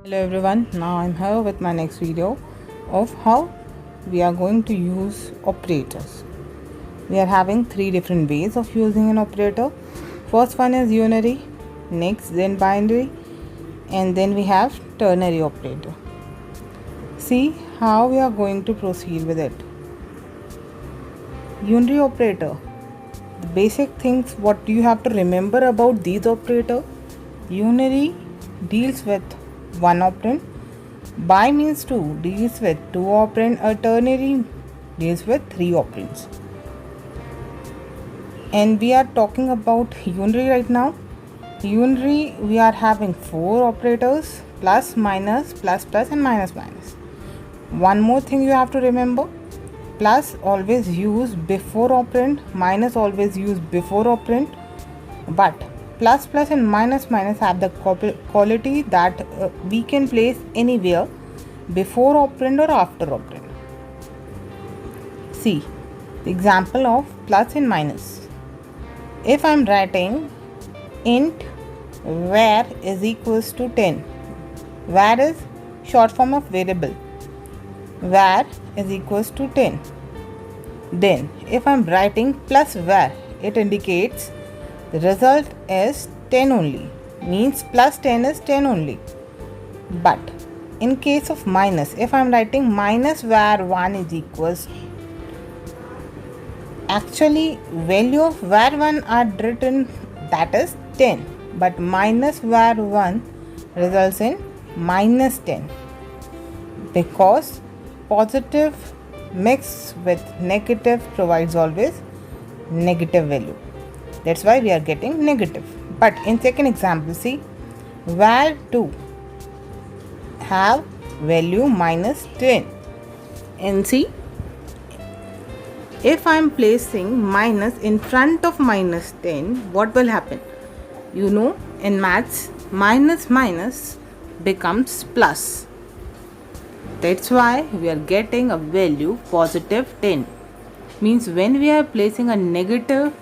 Hello everyone, now I'm here with my next video of how we are going to use operators. We are having three different ways of using an operator. First one is unary, next then binary, and then we have ternary operator. See how we are going to proceed with it. Unary operator. The basic things what you have to remember about these operator. Unary deals with one operand, bi means two deals with two operand, a ternary deals with three operands. And we are talking about unary right now. Unary we are having four operators: plus, minus, plus, plus, and minus, minus. One more thing you have to remember: plus always use before operand, minus always use before operand, but plus plus and minus minus have the quality that we can place anywhere before operand or after operand. See the example of plus and minus. If I am writing int var is equals to 10, var is short form of variable, var is equals to 10. Then if I am writing plus var, it indicates the result is 10 only, means plus 10 is 10 only. But in case of minus, if I am writing minus var 1 is equals, actually value of var 1 are written that is 10, but minus var 1 results in minus 10 because positive mixed with negative provides always negative value. That's why we are getting negative. But in second example, see, var 2 have value minus 10. And see, if I am placing minus in front of minus 10, what will happen? You know, in maths, minus minus becomes plus. That's why we are getting a value positive 10. Means when we are placing a negative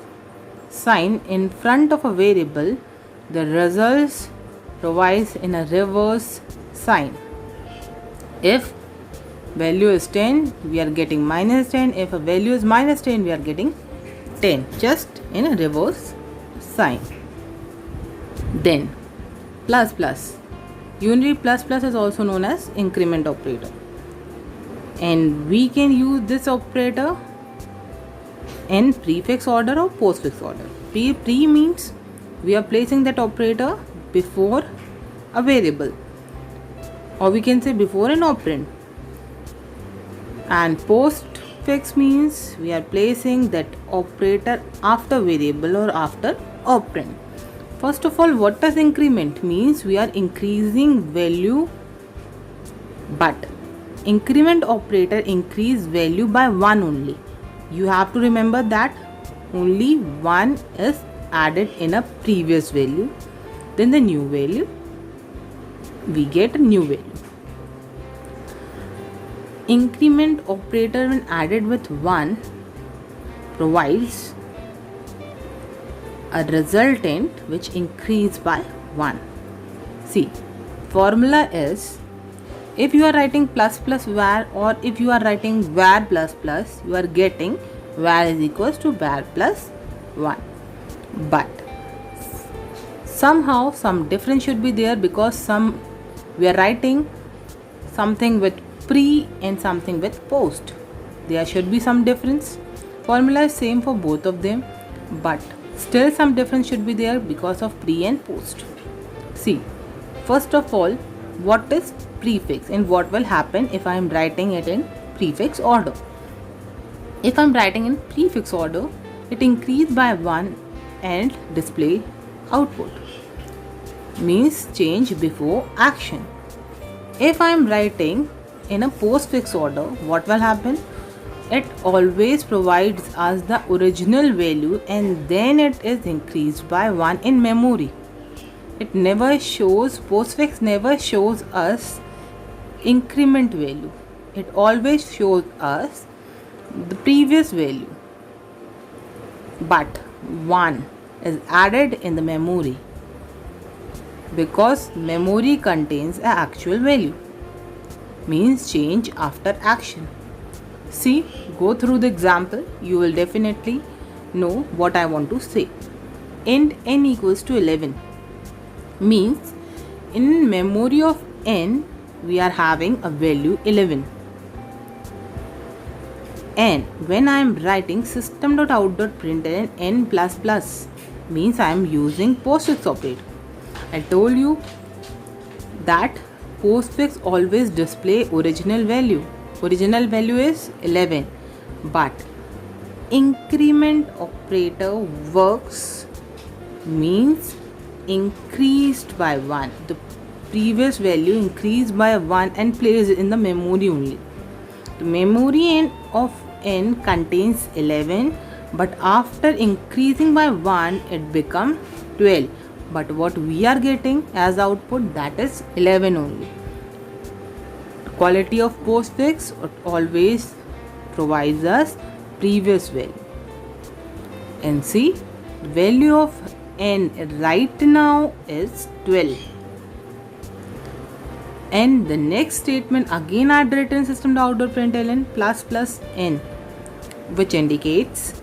sign in front of a variable, the results provides in a reverse sign. If value is 10, we are getting minus 10. If a value is minus 10, we are getting 10, just in a reverse sign. Then plus plus. Unary plus plus is also known as increment operator, and we can use this operator in prefix order or postfix order. Pre means we are placing that operator before a variable, or we can say before an operand. And postfix means we are placing that operator after variable or after operand. First of all, what does increment means? We are increasing value, but increment operator increase value by 1 only. You have to remember that only 1 is added in a previous value, then the new value, we get a new value. Increment operator when added with 1 provides a resultant which increase by 1. See, formula is, if you are writing plus plus var, or if you are writing var plus plus, you are getting var is equals to var plus 1. But somehow some difference should be there, because we are writing something with pre and something with post. There should be some difference. Formula is same for both of them, but still some difference should be there because of pre and post. See, first of all, what is prefix and what will happen if I am writing it in prefix order? If I am writing in prefix order, it increase by 1 and display output, means change before action. If I am writing in a postfix order, what will happen? It always provides us the original value and then it is increased by 1 in memory. It never shows, postfix never shows us increment value. It always shows us the previous value, but 1 is added in the memory. because memory contains an actual value, means change after action. See, go through the example, you will definitely know what I want to say. Int n equals to 11 means in memory of n we are having a value 11, and when I am writing system.out.println n plus plus means I am using postfix operator. I told you that postfix always display original value. Original value is 11, but increment operator works means increased by 1. The previous value increased by 1 and placed in the memory only. The memory of n contains 11, but after increasing by 1 it becomes 12. But what we are getting as output, that is 11 only. Quality of postfix always provides us previous value. And see, value of n right now is 12. And the next statement again I had written system.out.println plus plus n, which indicates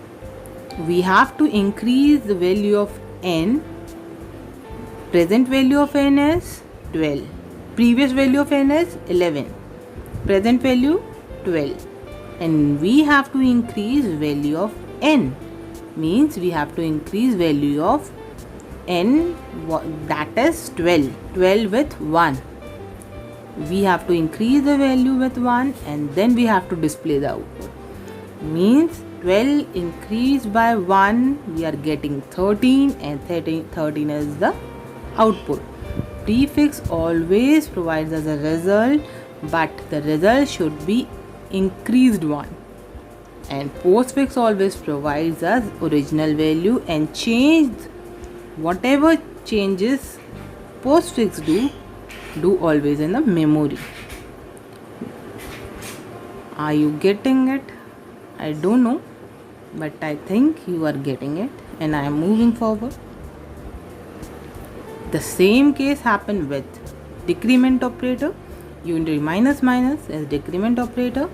we have to increase the value of n. Present value of n is 12. Previous value of n is 11. Present value 12. And we have to increase value of n. Means we have to increase value of n, that is 12. 12 with 1. We have to increase the value with 1 and then we have to display the output. Means 12 increased by 1 we are getting 13, and 13 is the output. Prefix always provides us a result, but the result should be increased 1. And postfix always provides us original value, and whatever changes postfix do always in the memory. Are you getting it? I don't know, but I think you are getting it, and I am moving forward. The same case happened with decrement operator. Unitary minus minus is decrement operator.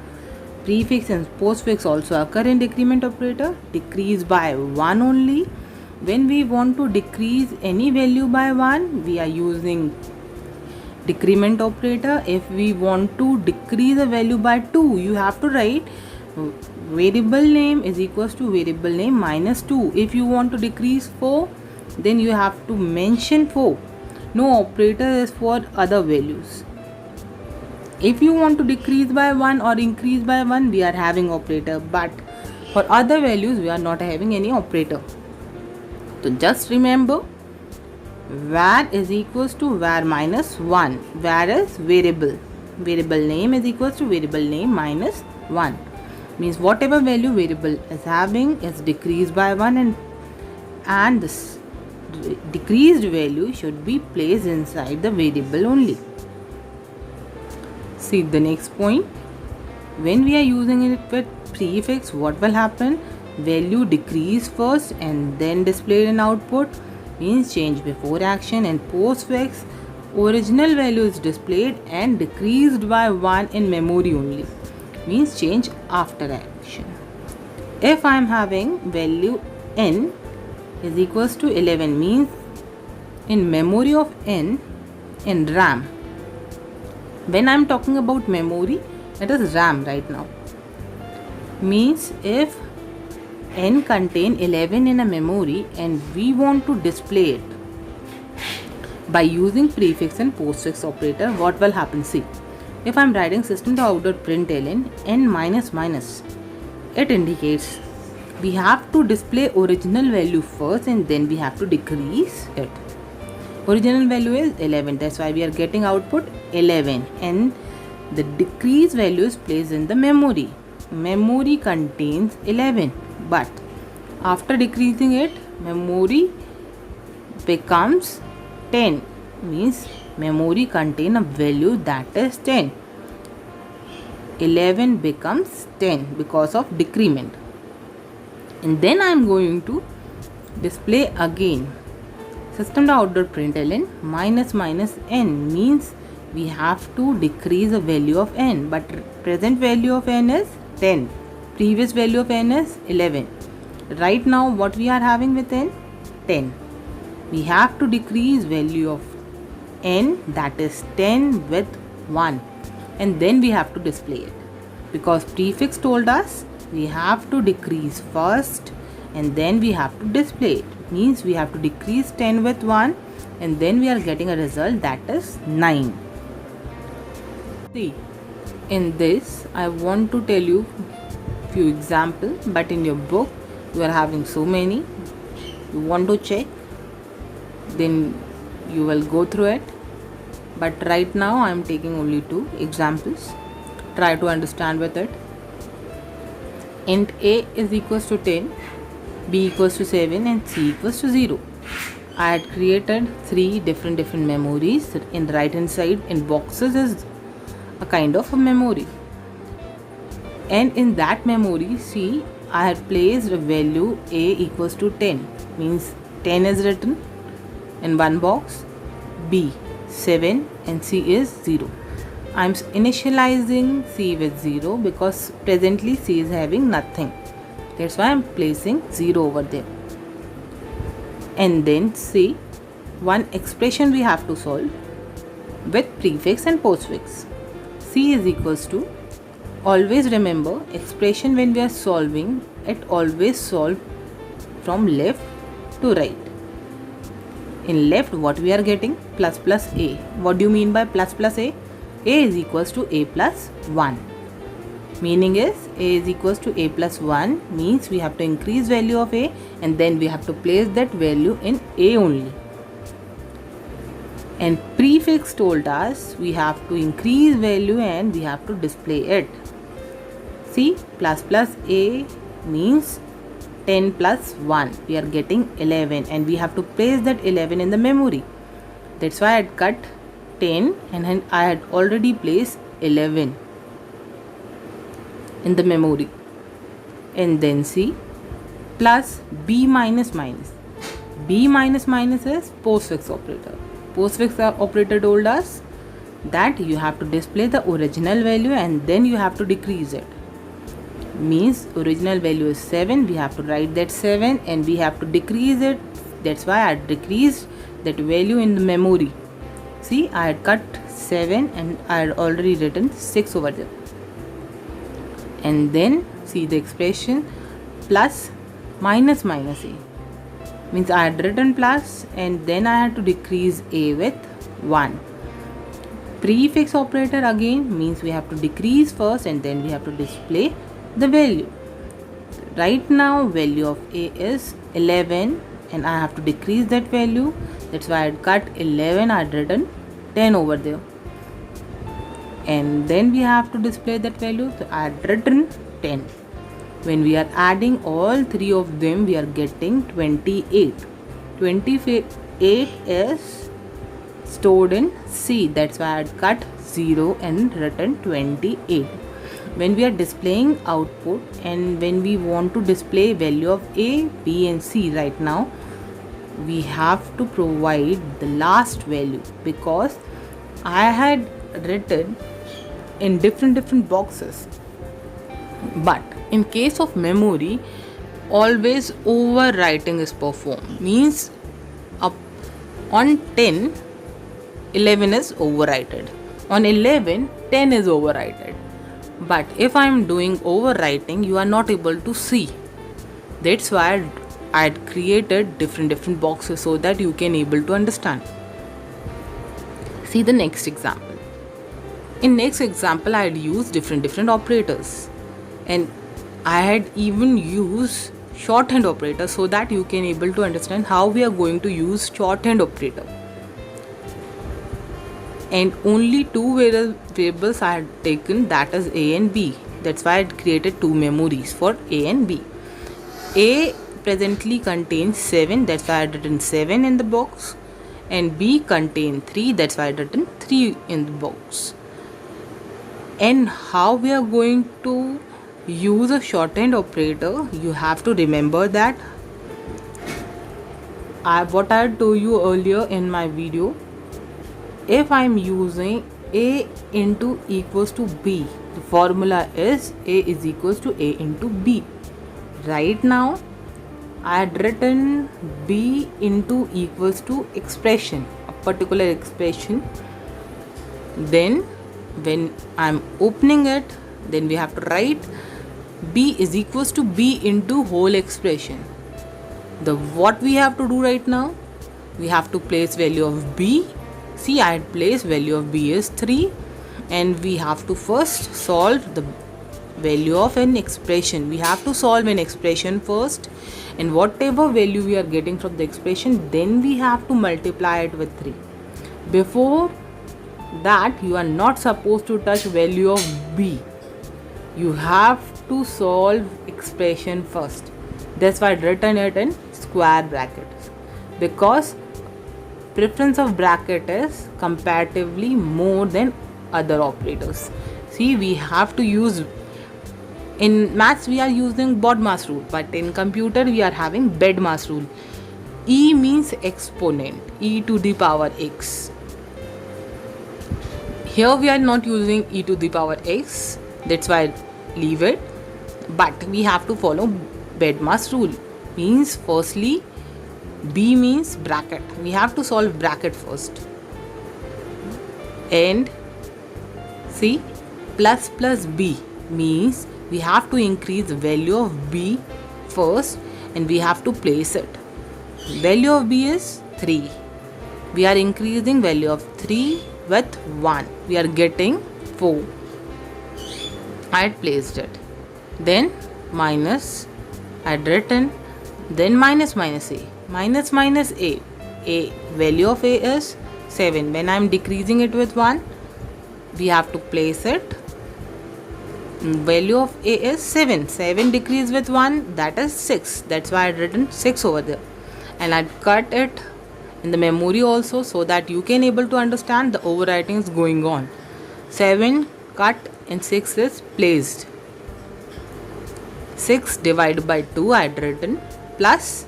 Prefix and postfix also occur in decrement operator. Decrease by 1 only. When we want to decrease any value by 1, we are using decrement operator. If we want to decrease a value by 2, you have to write variable name is equals to variable name minus 2. If you want to decrease 4, then you have to mention 4. No operator is for other values. If you want to decrease by 1 or increase by 1, we are having operator, but for other values we are not having any operator. So just remember, var is equals to var minus 1. Var is variable. Variable name is equals to variable name minus 1. Means whatever value variable is having is decreased by 1, and this decreased value should be placed inside the variable only. See the next point. When we are using it with prefix, what will happen? Value decrease first and then displayed in output, means change before action. And postfix, original value is displayed and decreased by 1 in memory only, means change after action. If I am having value n is equals to 11, means in memory of n in RAM. When I am talking about memory, it is RAM right now. Means if n contain 11 in a memory and we want to display it by using prefix and postfix operator, what will happen? See, if I am writing system.out.println n minus minus, it indicates we have to display original value first and then we have to decrease it. Original value is 11, that's why we are getting output 11, and the decreased value is placed in the memory. Memory contains 11, but after decreasing it, memory becomes 10, means memory contain a value that is 10. 11 becomes 10 because of decrement. And then I am going to display again System.out.println minus minus n means we have to decrease the value of n, but present value of n is 10, previous value of n is 11. Right now what we are having with n? 10. We have to decrease value of n, that is 10, with 1, and then we have to display it, because prefix told us we have to decrease first and then we have to display it. Means we have to decrease 10 with 1 and then we are getting a result, that is 9. See, in this I want to tell you few examples, but in your book you are having so many. You want to check, then you will go through it, but right now I am taking only 2 examples. Try to understand with it. Int a is equals to 10, b equals to 7 and c equals to 0. I had created 3 different memories. In the right hand side in boxes is a kind of a memory, and in that memory, see, I had placed a value a equals to 10, means 10 is written in one box, b 7 and c is 0. I am initializing c with 0 because presently c is having nothing, that's why I am placing 0 over there. And then see, one expression we have to solve with prefix and postfix. C is equals to, always remember, expression when we are solving it, always solve from left to right. In left what we are getting? Plus plus a. What do you mean by plus plus a? A is equals to a plus 1. Meaning is a is equals to a plus 1 means we have to increase value of a and then we have to place that value in a only. And prefix told us we have to increase value and we have to display it. See, plus plus a means 10 plus 1, we are getting 11 and we have to place that 11 in the memory. That's why I had cut 10 and I had already placed 11 in the memory. And then see, plus b minus minus. B minus minus is postfix operator. Postfix operator told us that you have to display the original value and then you have to decrease it. Means original value is 7, we have to write that 7 and we have to decrease it. That's why I decreased that value in the memory. See, I had cut 7 and I had already written 6 over there. And then see the expression plus minus minus a. Means I had written plus and then I had to decrease a with 1. Prefix operator again means we have to decrease first and then we have to display the value. Right now value of a is 11 and I have to decrease that value. That's why I had cut 11, I had written 10 over there. And then we have to display that value. So I had written 10. When we are adding all 3 of them, we are getting 28. 28 is stored in C. That's why I had cut 0 and written 28. When we are displaying output and when we want to display value of A, B and C right now, we have to provide the last value because I had written in different boxes. But in case of memory, always overwriting is performed. Means up on 10, 11 is overwritten. On 11, 10 is overwritten. But if I am doing overwriting, you are not able to see. That's why I had created different boxes so that you can able to understand. See the next example. In next example, I had used different operators. And I had even used shorthand operator so that you can able to understand how we are going to use shorthand operator. And only 2 variables I had taken, that is A and B. That's why I had created 2 memories for A and B. A presently contains 7, that's why I had written 7 in the box. And B contains 3, that's why I had written 3 in the box. And how we are going to use a shorthand operator, you have to remember that what I told you earlier in my video, if I'm using a into equals to b, the formula is a is equals to a into b. Right now I had written b into equals to expression, a particular expression. Then when I'm opening it, then we have to write b is equals to b into whole expression. The what we have to do right now, we have to place value of b. See, I had placed value of b is 3, and we have to first solve the value of an expression. We have to solve an expression first, and whatever value we are getting from the expression, then we have to multiply it with 3. Before that, you are not supposed to touch value of b. You have to solve expression first. That's why I written it in square brackets, because preference of bracket is comparatively more than other operators. See, we have to use, in maths we are using BODMAS rule, but in computer we are having BEDMAS rule. E means exponent, e to the power x. Here we are not using e to the power x, that's why leave it, but we have to follow BEDMAS rule. Means firstly b means bracket, we have to solve bracket first, and see, plus b means we have to increase the value of b first, and we have to place it. Value of b is 3, we are increasing value of 3 with 1, we are getting 4. I had placed it. Then minus, I had written, then minus a. Minus a value of a is 7. When I am decreasing it with 1, we have to place it. Value of a is 7. 7 decrease with 1, that is 6. That's why I had written 6 over there. And I cut it in the memory also, so that you can able to understand the overwriting is going on. 7 cut and 6 is placed. 6 divided by 2 I had written, plus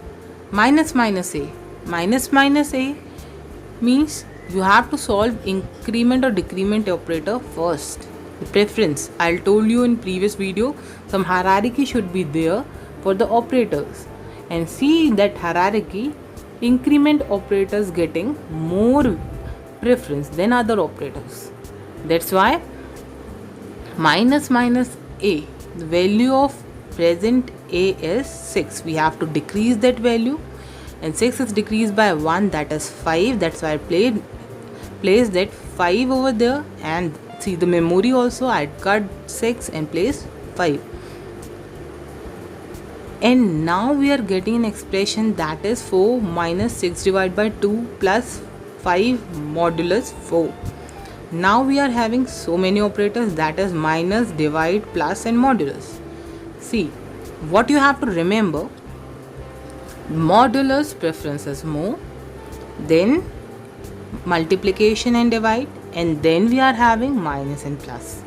minus a. Minus a means you have to solve increment or decrement operator first. The preference, I'll told you in previous video, some hierarchy should be there for the operators, and see that hierarchy, increment operators getting more preference than other operators. That's why minus a, the value of present a is 6, we have to decrease that value, and 6 is decreased by 1, that is 5. That's why I placed that 5 over there, and see the memory also, I cut 6 and placed 5. And now we are getting an expression that is 4 minus 6 divided by 2 plus 5 modulus 4. Now we are having so many operators, that is minus, divide, plus and modulus. See, what you have to remember, modulus preference is more, then multiplication and divide, and then we are having minus and plus.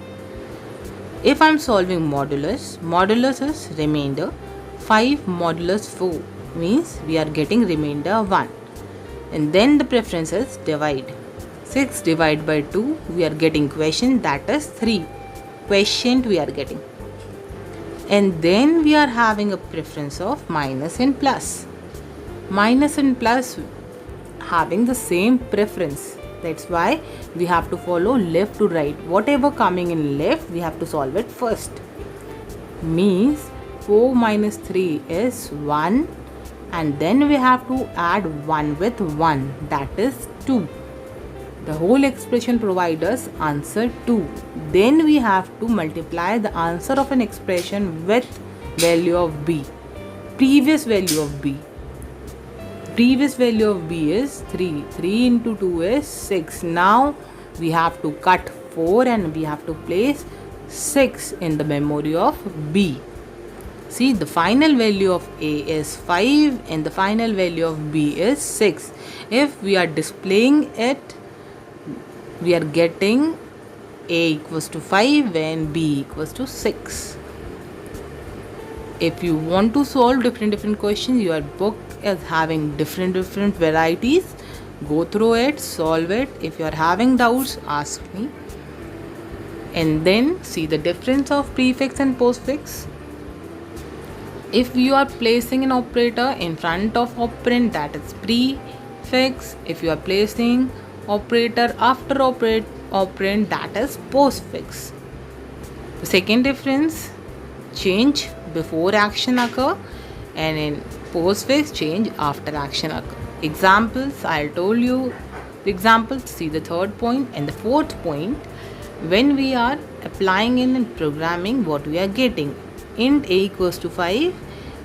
If I am solving modulus is remainder. 5 modulus 4 means we are getting remainder 1, and then the preference is divide. 6 divided by 2, we are getting quotient, that is 3. Quotient we are getting. And then we are having a preference of minus and plus. Minus and plus having the same preference. That's why we have to follow left to right. Whatever coming in left, we have to solve it first. Means 4 minus 3 is 1, and then we have to add 1 with 1, that is 2. The whole expression provides us answer 2. Then we have to multiply the answer of an expression with value of b. Previous value of b. Previous value of b is 3. 3 into 2 is 6. Now we have to cut 4 and we have to place 6 in the memory of b. See, the final value of a is 5 and the final value of b is 6. If we are displaying it, we are getting a equals to 5 and b equals to 6. If you want to solve different questions, your book is having different varieties. Go through it, solve it. If you are having doubts, ask me. And then see the difference of prefix and postfix. If you are placing an operator in front of operand, that is prefix. If you are placing operator after operand, that is postfix. The second difference, change before action occur, and in postfix, change after action occur. Examples, I'll told you the examples. See the third point and the fourth point. When we are applying in programming, what we are getting, int a equals to 5.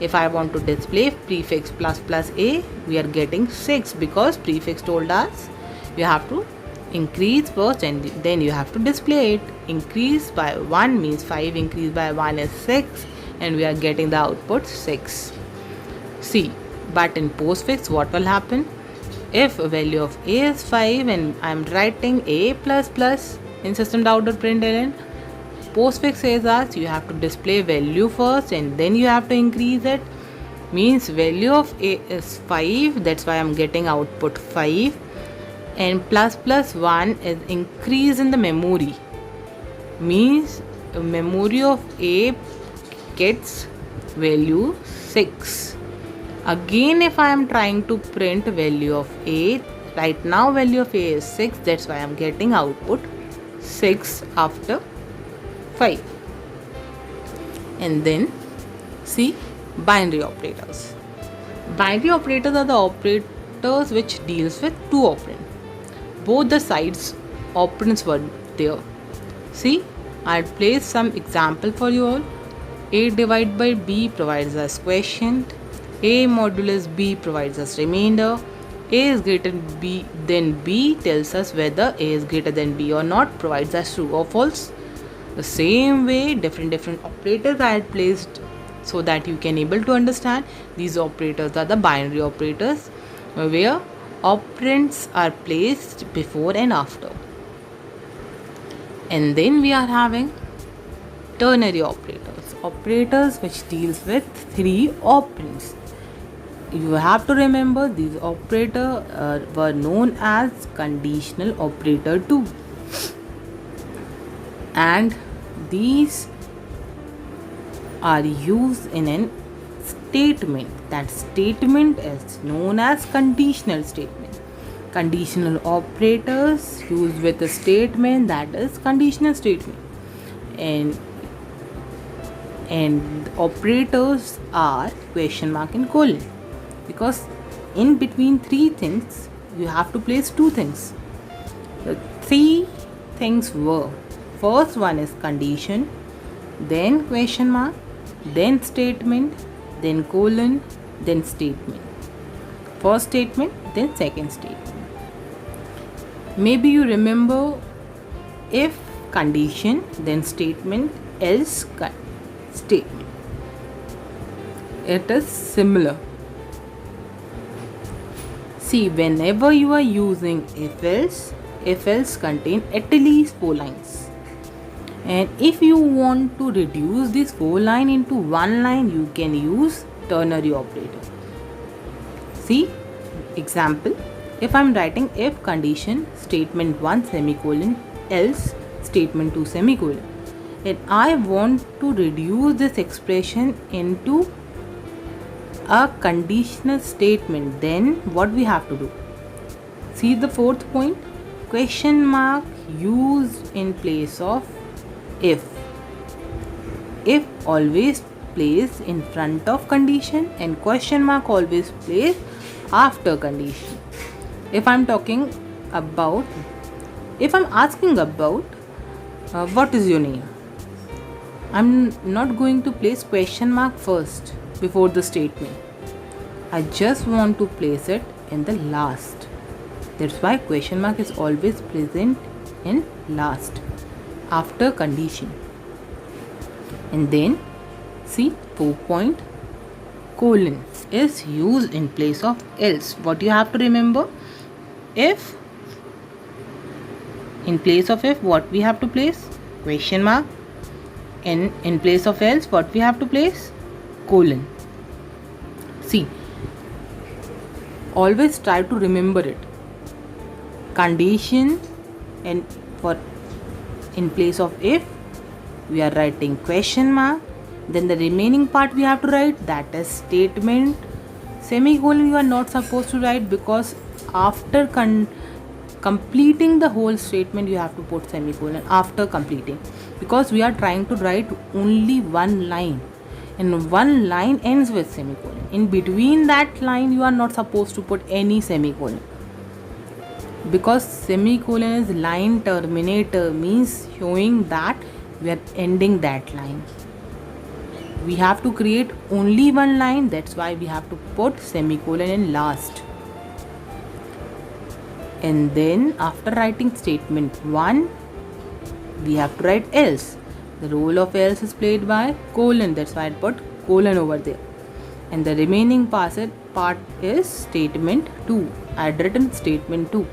If I want to display prefix plus a, we are getting 6 because prefix told us you have to increase first and then you have to display it. Increase by 1 means 5, increase by 1 is 6, and we are getting the output 6. See, but in postfix, what will happen? If value of a is 5 and I am writing a plus plus in system.out.println, postfix says us you have to display value first and then you have to increase it. Means value of a is 5, that's why I am getting output 5, and plus 1 is increase in the memory. Means memory of a gets value 6. Again, if I am trying to print value of a, right now value of a is 6, that's why I am getting output 6 after 5. And then see binary operators. Binary operators are the operators which deals with two operands. Both the sides operands were there. See, I'll place some example for you all. A divided by b provides us quotient. A modulus b provides us remainder. A is greater than b tells us whether a is greater than b or not, provides us true or false. The same way, different operators I had placed so that you can able to understand. These operators are the binary operators where operands are placed before and after. And then we are having ternary operators, operators which deals with three operands. You have to remember these operators were known as conditional operator too, and these are used in a statement. That statement is known as conditional statement. Conditional operators used with a statement, that is conditional statement. And operators are question mark and colon, because in between three things you have to place two things. The three things were, first one is condition, then question mark, then statement, then colon, then statement. First statement, then second statement. Maybe you remember, if condition, then statement, else statement. It is similar. See, whenever you are using if else contain at least 4 lines. And if you want to reduce this 4 line into 1 line, you can use ternary operator. See, example, if I am writing if condition statement 1 semicolon else statement 2 semicolon, and I want to reduce this expression into a conditional statement, then what we have to do? See the fourth point, question mark used in place of if. If always placed in front of condition, and question mark always placed after condition. If I'm talking about, if I'm asking about what is your name, I'm not going to place question mark first before the statement. I just want to place it in the last. That's why question mark is always present in last after condition. And then see 4 point, colon is used in place of else. What you have to remember, if in place of if, what we have to place? Question mark. In place of else, what we have to place? colon. See, always try to remember it. Condition, and for in place of if we are writing question mark, then the remaining part we have to write, that is statement. Semicolon you are not supposed to write, because after completing the whole statement you have to put semicolon after completing, because we are trying to write only one line, and one line ends with semicolon. In between that line you are not supposed to put any semicolon, because semicolon is line terminator, means showing that we are ending that line. We have to create only one line, that's why we have to put semicolon in last. And then after writing statement 1, we have to write else. The role of else is played by colon, that's why I put colon over there. And the remaining part is statement 2. I had written statement 2.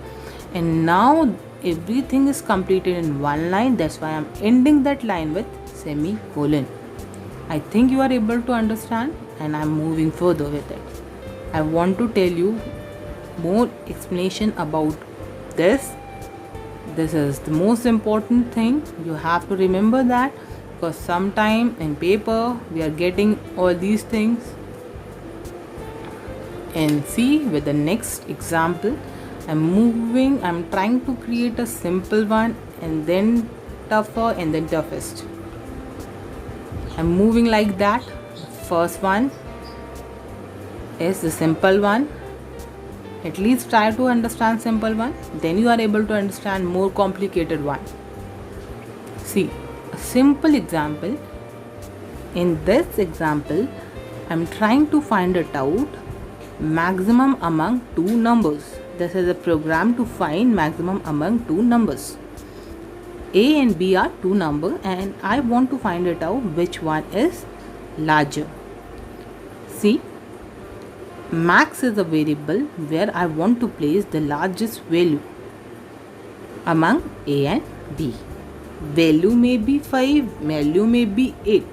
And now everything is completed in one line, that's why I am ending that line with semicolon. I think you are able to understand, and I am moving further with it. I want to tell you more explanation about this. This is the most important thing. You have to remember that, because sometime in paper we are getting all these things. And see, with the next example, I'm trying to create a simple one, and then tougher, and then toughest. I'm moving like that. First one is the simple one. At least try to understand simple one, then you are able to understand more complicated one. See, a simple example. In this example, I'm trying to find it out maximum among two numbers. This is a program to find maximum among two numbers. A and B are two numbers, and I want to find it out which one is larger. See, max is a variable where I want to place the largest value among A and B. Value may be 5, value may be 8.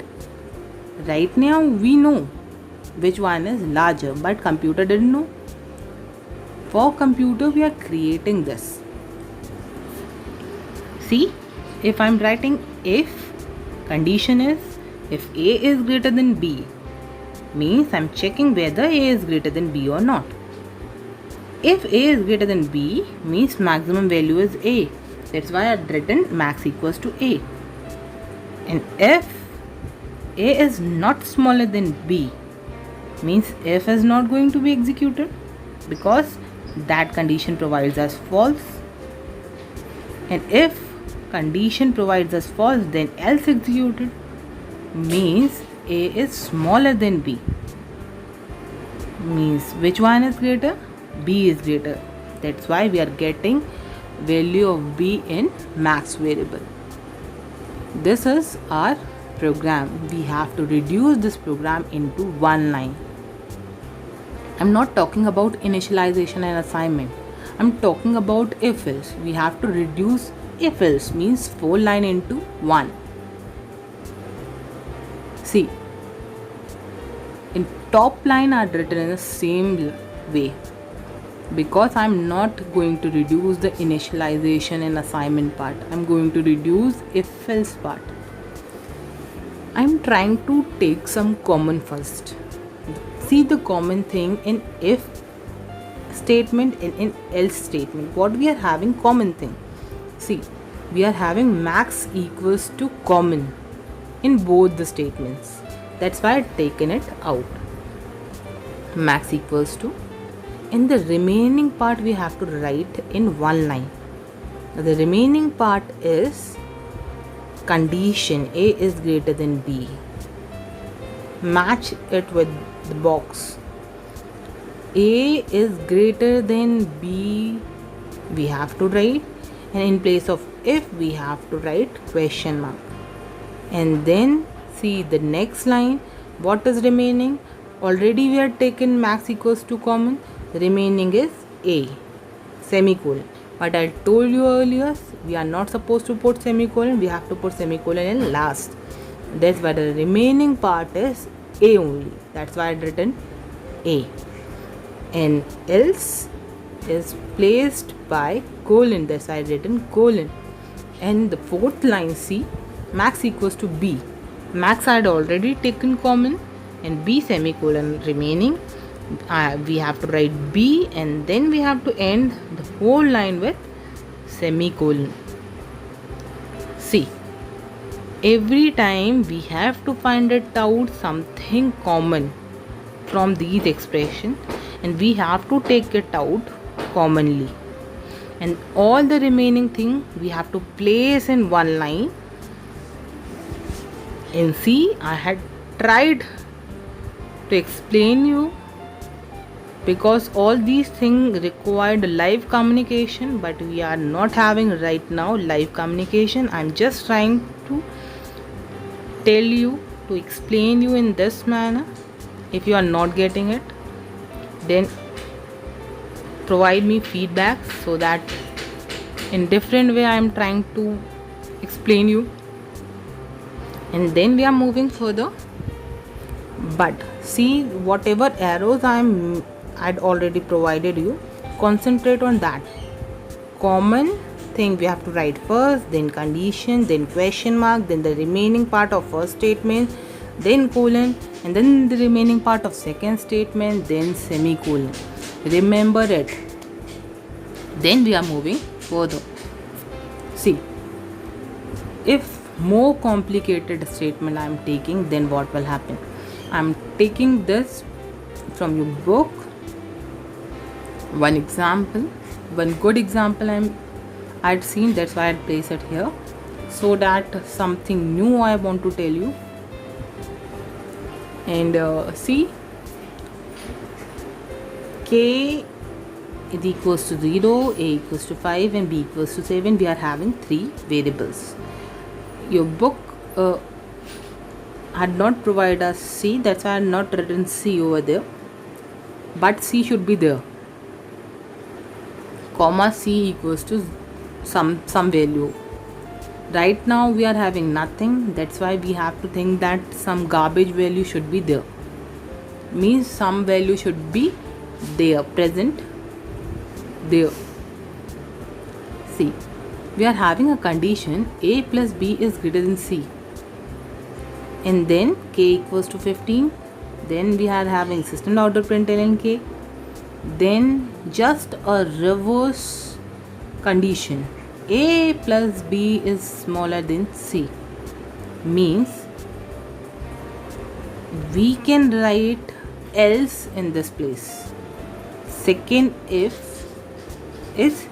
Right now we know which one is larger, but computer didn't know. For computer we are creating this. See, if I'm writing if, condition is if A is greater than B, means I'm checking whether A is greater than B or not. If A is greater than B, means maximum value is A. That's why I've written max equals to A. And if A is not smaller than B, means if is not going to be executed, because that condition provides us false. And if condition provides us false, then else executed, means A is smaller than B. Means which one is greater? B is greater. That's why we are getting value of B in max variable. This is our program. We have to reduce this program into one line. I'm not talking about initialization and assignment. I'm talking about if else. We have to reduce if else, means 4 line into 1. See, in top line are written in the same way, because I'm not going to reduce the initialization and assignment part. I'm going to reduce if else part. I'm trying to take some common first. See the common thing in if statement and in else statement. What we are having common thing. See, we are having max equals to common in both the statements. That's why I've taken it out. Max equals to. In the remaining part we have to write in one line. The remaining part is condition A is greater than B. Match it with the box. A is greater than B, we have to write, and in place of if we have to write question mark. And then see the next line, what is remaining? Already we have taken max equals to common. The remaining is A, semicolon. But I told you earlier, we are not supposed to put semicolon, we have to put semicolon in last. That's why the remaining part is A only. That's why I had written A. And else is placed by colon. That's why I had written colon. And the fourth line C, max equals to B. Max I had already taken common, and B semicolon remaining. We have to write B, and then we have to end the whole line with semicolon. See, every time we have to find it out something common from these expressions, and we have to take it out commonly, and all the remaining thing we have to place in one line. And see, I had tried to explain you, because all these things required live communication, but we are not having right now live communication. I'm just trying to tell you, to explain you in this manner. If you are not getting it, then provide me feedback, so that in different way I am trying to explain you, and then we are moving further. But see, whatever arrows I'd already provided you, concentrate on that common thing. We have to write first, then condition, then question mark, then the remaining part of first statement, then colon, and then the remaining part of second statement, then semicolon. Remember it. Then we are moving further. See, if more complicated statement I am taking, then what will happen? I am taking this from your book. One example, one good example I'd seen, that's why I'd place it here, so that something new I want to tell you. And see, K is equals to 0, A equals to 5, and B equals to 7. We are having 3 variables. Your book had not provided us C, that's why I had not written C over there, but C should be there. Comma C equals to some value. Right now we are having nothing, that's why we have to think that some garbage value should be there. Means some value should be there, present there. See, we are having a condition A plus B is greater than C, and then K equals to 15. Then we are having system order println K. Then just a reverse condition, A plus B is smaller than C, means we can write else in this place. Second if is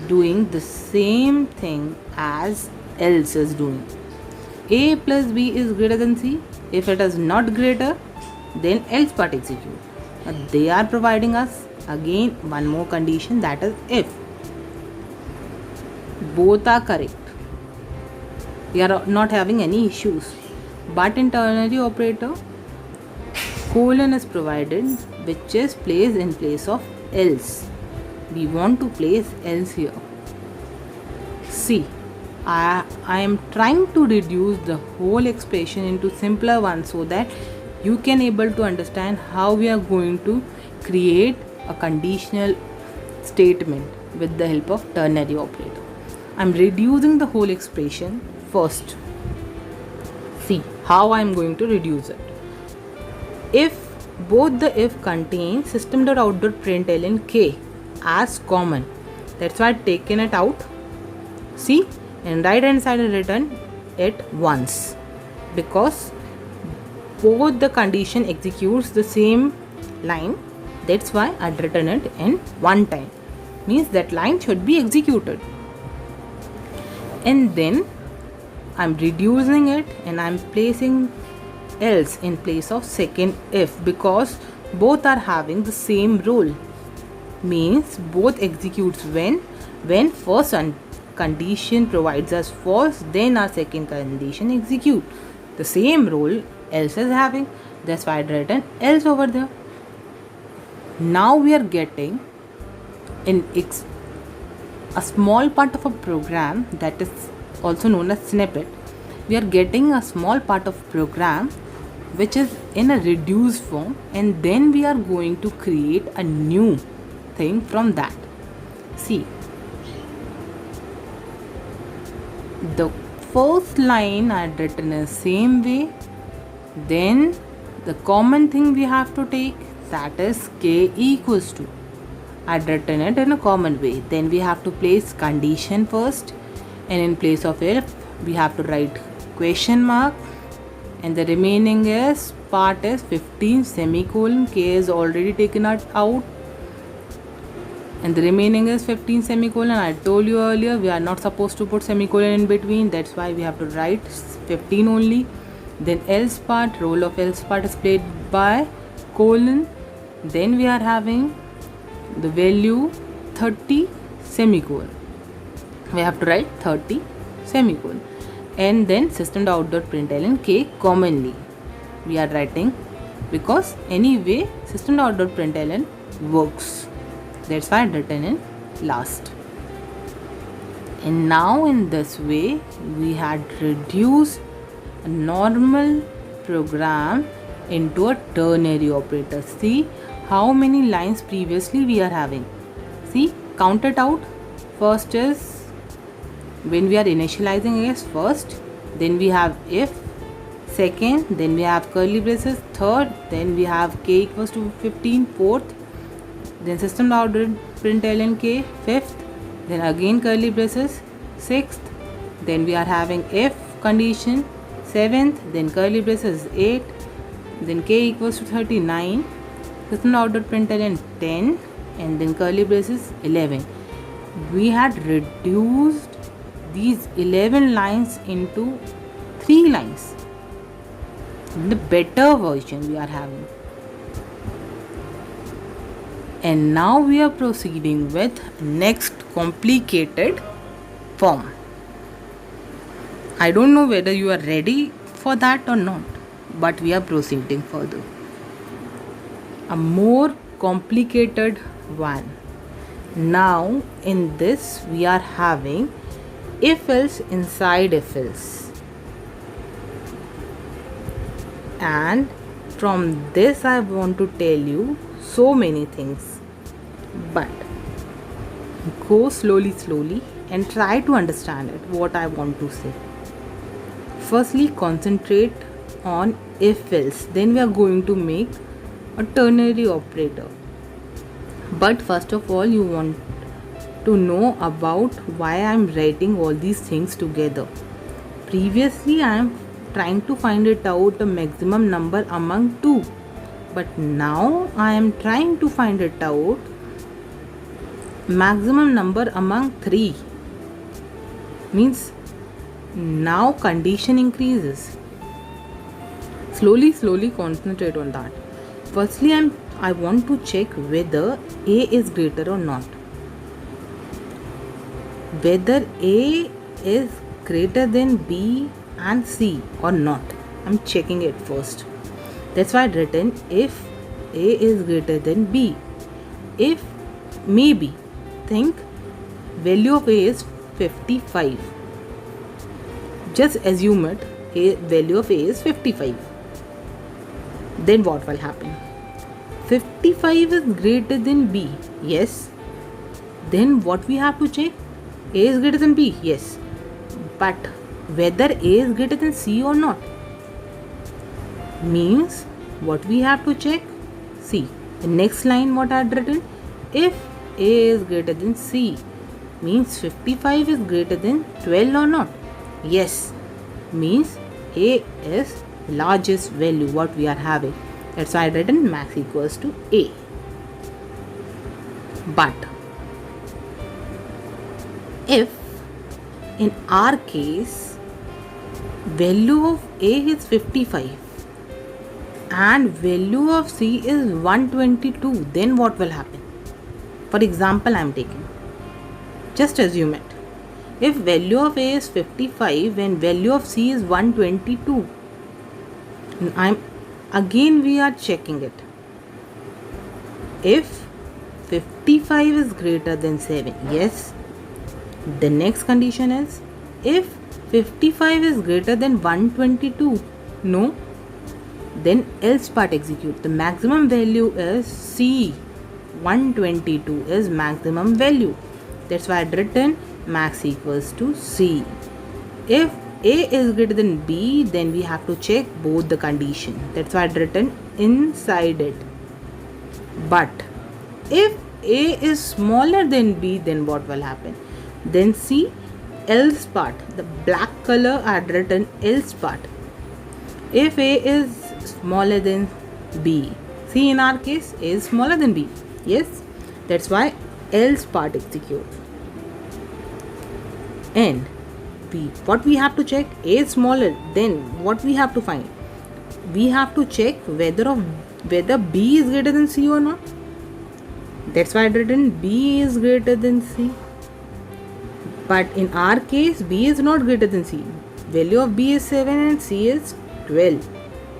doing the same thing as else is doing. A plus B is greater than C. If it is not greater, then else part execute. But they are providing us again one more condition, that is if. Both are correct. We are not having any issues. But in ternary operator, colon is provided, which is placed in place of else. We want to place else here. See, I am trying to reduce the whole expression into simpler one, so that you can able to understand how we are going to create a conditional statement with the help of ternary operator. I am reducing the whole expression first. See how I am going to reduce it. If both the if contain system.out.println K as common, that's why I taken it out. See, and right hand side I written it once, because both the condition executes the same line, that's why I had written it in one time, means that line should be executed. And then I am reducing it and I am placing else in place of second if, because both are having the same rule, means both executes when first condition provides us false, then our second condition execute. The same rule else is having, that's why I had written else over there. Now we are getting a small part of a program, that is also known as snippet. We are getting a small part of program which is in a reduced form, and then we are going to create a new thing from that. See, the first line I had written is same way, then the common thing we have to take, that is k equals to. I had written it in a common way. Then we have to place condition first, and in place of if we have to write question mark, and the remaining is part is 15 semicolon. K is already taken out, and the remaining is 15 semicolon. I told you earlier we are not supposed to put semicolon in between, that's why we have to write 15 only. Then else part, role of else part is played by colon. Then we are having the value 30 semicolon. We have to write 30 semicolon, and then system.out.println k commonly we are writing, because anyway system.out.println works, that's why I written in last. And now in this way we had reduced a normal program into a ternary operator. See how many lines previously we are having. See, count it out. First is when we are initializing is first, then we have if, second, then we have curly braces, third, then we have k equals to 15, fourth, then system.out.println k, fifth, then again curly braces, sixth, then we are having if condition, seventh, then curly braces, 8, then k equals to 39, system.out.println 10, and then curly braces 11. We had reduced these 11 lines into 3 lines. The better version we are having. And now we are proceeding with next complicated form. I don't know whether you are ready for that or not, but we are proceeding further. A more complicated one. Now in this we are having if else inside if else, and from this I want to tell you so many things, but go slowly and try to understand it, what I want to say. Firstly, concentrate on if else, then we are going to make a ternary operator. But first of all, you want to know about why I am writing all these things together. Previously I am trying to find it out a maximum number among 2, but now I am trying to find it out maximum number among 3. Means now condition increases. Slowly concentrate on that. Firstly I want to check whether A is greater or not. Whether A is greater than B and C or not. I'm checking it first. That's why I written if A is greater than B. If maybe, think value of A is 55. Just assume it, value of A is 55. Then what will happen? 55 is greater than B. Yes. Then what we have to check? A is greater than B. Yes. But whether A is greater than C or not. Means what we have to check? C. The next line what I had written? If A is greater than C. Means 55 is greater than 12 or not. Yes. Means A is largest value what we are having. That's why I written max equals to A. But if in our case value of A is 55 and value of C is 122, then what will happen? For example, I am taking. Just assume it. If value of A is 55 and value of C is 122, again we are checking it. If 55 is greater than 7, yes. The next condition is if 55 is greater than 122, no. then else part execute. The maximum value is C. 122 is maximum value. That's why I had written max equals to C. If A is greater than B, then we have to check both the condition. That's why I had written inside it. But if A is smaller than B, then what will happen? Then see else part. The black color I had written else part. If A is smaller than B, see in our case A is smaller than B. Yes, that's why else part execute. And what we have to check, A is smaller, then what we have to find? We have to check whether B is greater than C or not. That's why I had written B is greater than C. But in our case, B is not greater than C. Value of B is 7 and C is 12.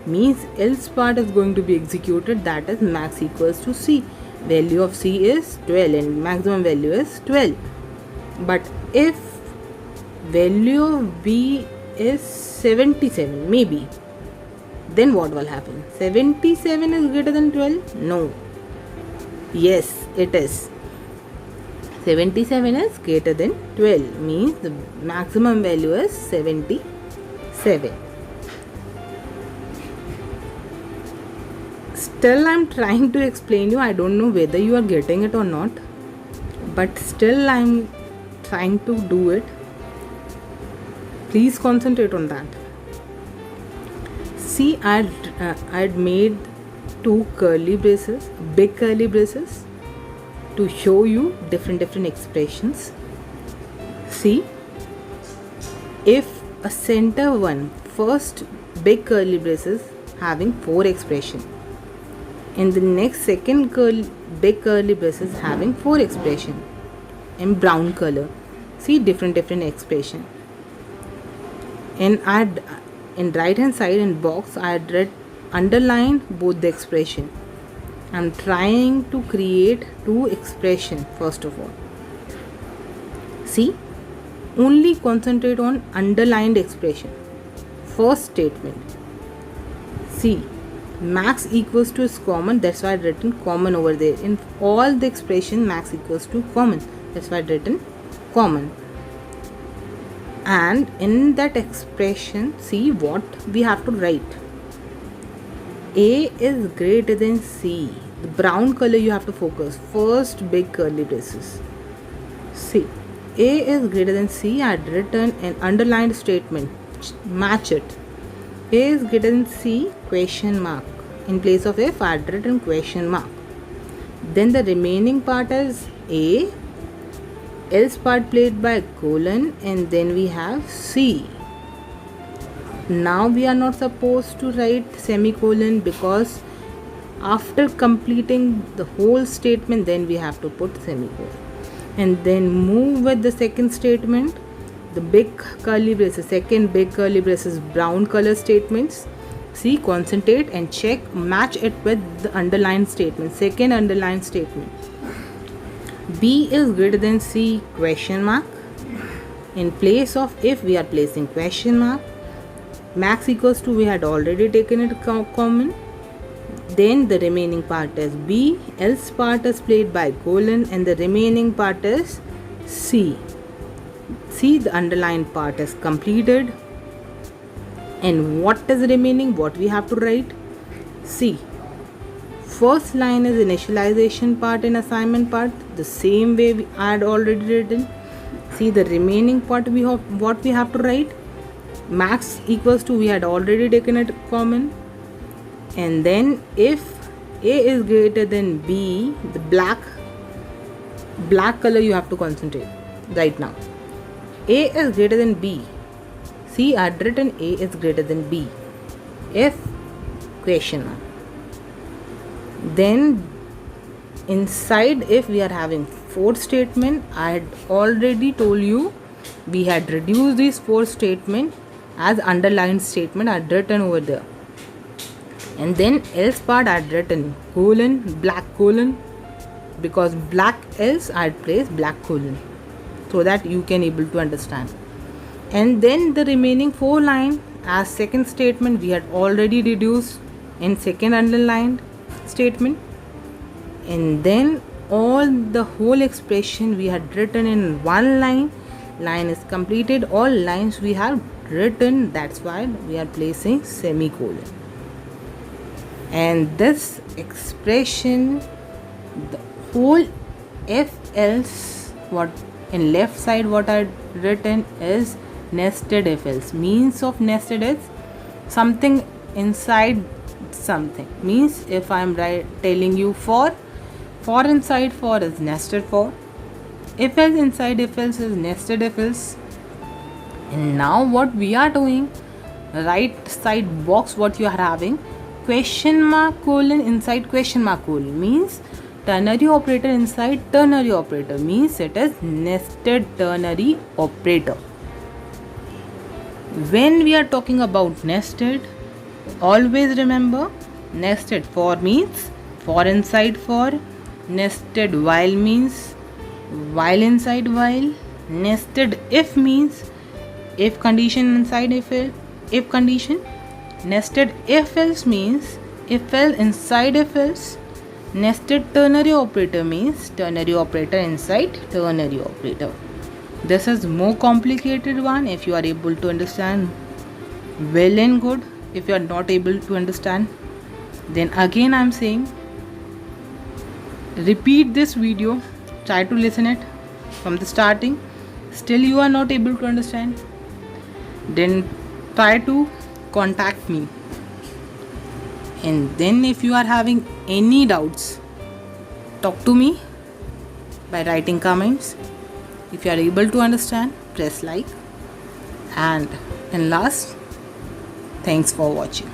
Means else part is going to be executed, that is max equals to C. Value of C is 12 and maximum value is 12. But if value of B is 77 maybe, then what will happen? 77 is greater than 12? No. Yes, it is. 77 is greater than 12, means the maximum value is 77. Still I am trying to explain you. I don't know whether you are getting it or not, but still I am trying to do it. Please concentrate on that. See, I had made two curly braces, big curly braces, to show you different expressions. See, if a center one, first big curly braces having 4 expression, and the next second big curly braces having 4 expression in brown color. See, different expression. And in right hand side in box I had underlined both the expression. I'm trying to create 2 expression first of all. See, only concentrate on underlined expression. First statement. See, max equals to is common, that's why I written common over there. In all the expression max equals to common, that's why I written common. And in that expression, see what we have to write. A is greater than C. The brown color you have to focus. First big curly braces. See, A is greater than C. I had written an underlined statement. Match it. A is greater than C, question mark. In place of F, I had written question mark. Then the remaining part is A, else part played by colon, and then we have C. Now we are not supposed to write semicolon, because after completing the whole statement then we have to put semicolon. And then move with the second statement, the big curly braces, second big curly braces, brown color statements. See, concentrate and check, match it with the underlined statement, second underlined statement. B is greater than C, question mark. In place of if, we are placing question mark. Max equals to, we had already taken it common. Then the remaining part is B, else part is played by colon, and the remaining part is C. See, the underlined part is completed. And what is remaining? What we have to write? See, first line is initialization part and assignment part, the same way I had already written. See, the remaining part what we have to write? Max equals to, we had already taken it common. And then if A is greater than B, the black color you have to concentrate right now. A is greater than B. See, I had written A is greater than B. If, question mark. Then inside if, we are having 4th statement. I had already told you we had reduced these 4 statement as underlined statement. I had written over there. And then else part I had written colon, black colon, because black else I had placed black colon, so that you can able to understand. And then the remaining 4 line as second statement we had already reduced in second underlined statement, and then all the whole expression we had written in one line is completed, all lines we have written, that's why we are placing semicolon. And this expression, the whole if else, what in left side what I written is nested if else. Means of nested is something inside something. Means if I am telling you for inside for is nested for, if else inside if else is nested if else. And now what we are doing, right side box what you are having, question mark colon inside question mark colon, means ternary operator inside ternary operator, means it is nested ternary operator. When we are talking about nested, always remember nested for means for inside for, nested while means while inside while, nested if means if condition inside if condition, nested if else means if else inside if else, nested ternary operator means ternary operator inside ternary operator. This is more complicated one. If you are able to understand, well and good. If you are not able to understand, then again I am saying repeat this video, try to listen it from the starting. Still you are not able to understand, then try to contact me. And then if you are having any doubts, talk to me by writing comments. If you are able to understand, press like. And last, thanks for watching.